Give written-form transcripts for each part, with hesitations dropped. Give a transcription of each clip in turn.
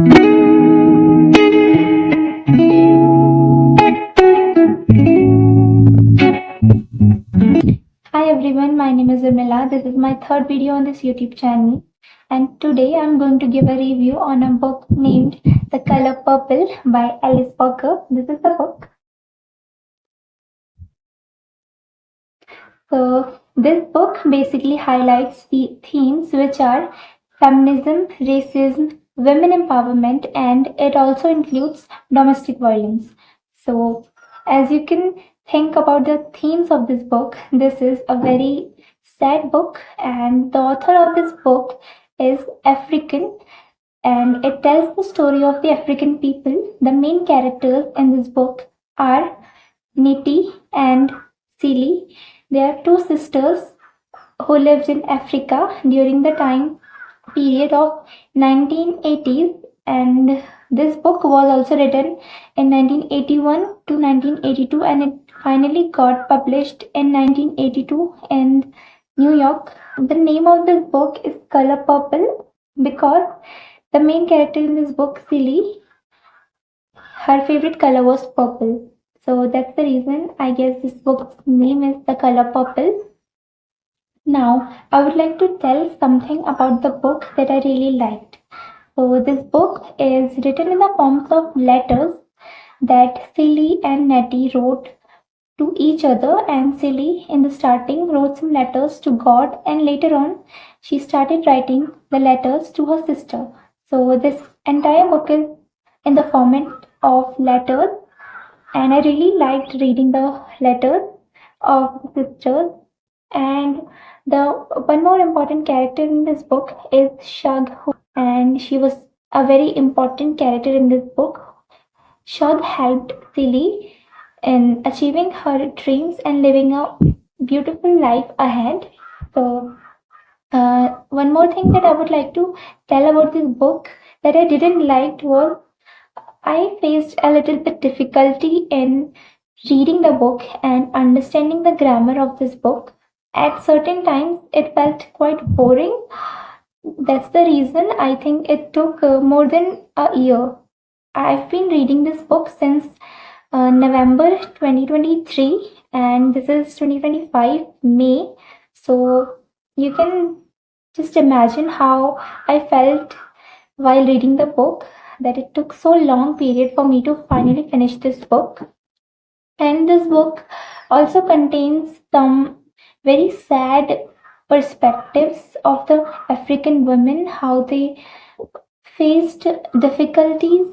Hi everyone, my name is Urmila. This is my third video on this YouTube channel, and today I'm going to give a review on a book named The Color Purple by Alice Walker. This is the book. So this book basically highlights the themes which are feminism, racism, women empowerment, and it also includes domestic violence. So as you can think about the themes of this book, this is a very sad book, and the author of this book is African, and it tells the story of the African people. The main characters in this book are Niti and Celie. They are two sisters who lived in Africa during the time period of 1980s, and this book was also written in 1981 to 1982, and it finally got published in 1982 in New York. The name of this book is Color Purple because the main character in this book, Celie, her favorite color was purple. So that's the reason I guess this book's name is The Color Purple. Now, I would like to tell something about the book that I really liked. So, this book is written in the forms of letters that Celie and Nettie wrote to each other, and Celie in the starting wrote some letters to God, and later on she started writing the letters to her sister. So, this entire book is in the format of letters, and I really liked reading the letters of the sisters. And the one more important character in this book is Shug, and she was a very important character in this book. Shug helped Celie in achieving her dreams and living a beautiful life ahead. So, one more thing that I would like to tell about this book that I didn't like was I faced a little bit difficulty in reading the book and understanding the grammar of this book. At certain times, it felt quite boring. That's the reason I think it took more than a year. I've been reading this book since November 2023, and this is 2025 May. So you can just imagine how I felt while reading the book, that it took so long period for me to finally finish this book. And this book also contains some very sad perspectives of the African women, how they faced difficulties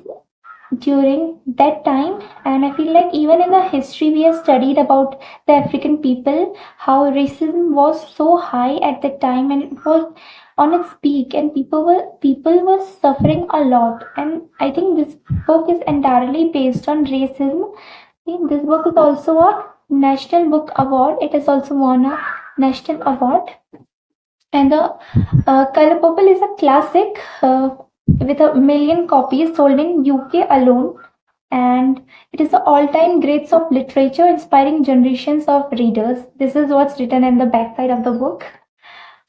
during that time. And I feel like even in the history we have studied about the African people, how racism was so high at that time, and it was on its peak, and people were suffering a lot. And I think this book is entirely based on racism. This book is also a National Book Award. It has also won a national award. And the Color Purple is a classic with 1 million copies sold in UK alone. And it is the all-time greats of literature, inspiring generations of readers. This is what's written in the backside of the book.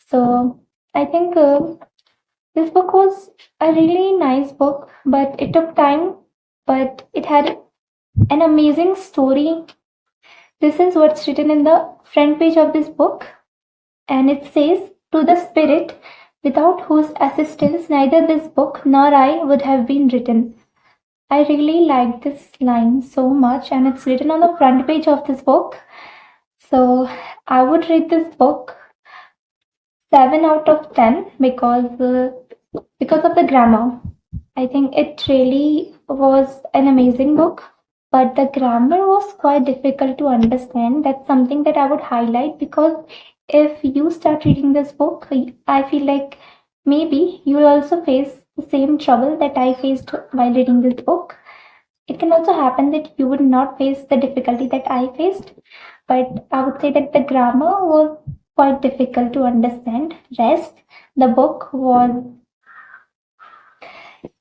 So I think this book was a really nice book, but it took time. But it had an amazing story. This is what's written in the front page of this book, and it says, "To the Spirit, without whose assistance neither this book nor I would have been written." I really like this line so much, and it's written on the front page of this book. So I would rate this book 7 out of 10 because of the grammar. I think it really was an amazing book, but the grammar was quite difficult to understand. That's something that I would highlight, because if you start reading this book, I feel like maybe you will also face the same trouble that I faced while reading this book. It can also happen that you would not face the difficulty that I faced, but I would say that the grammar was quite difficult to understand. Rest, the book was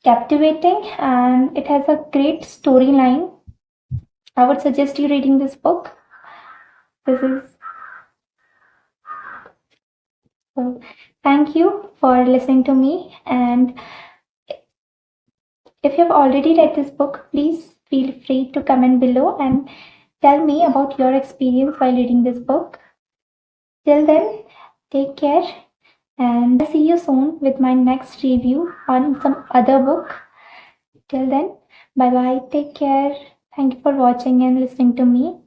captivating, and it has a great storyline. I would suggest you reading this book. This is so. Thank you for listening to me, and If you have already read this book, please feel free to comment below and tell me about your experience while reading this book. Till then, take care and I'll see you soon with my next review on some other book. Till then, bye bye, take care. Thank you for watching and listening to me.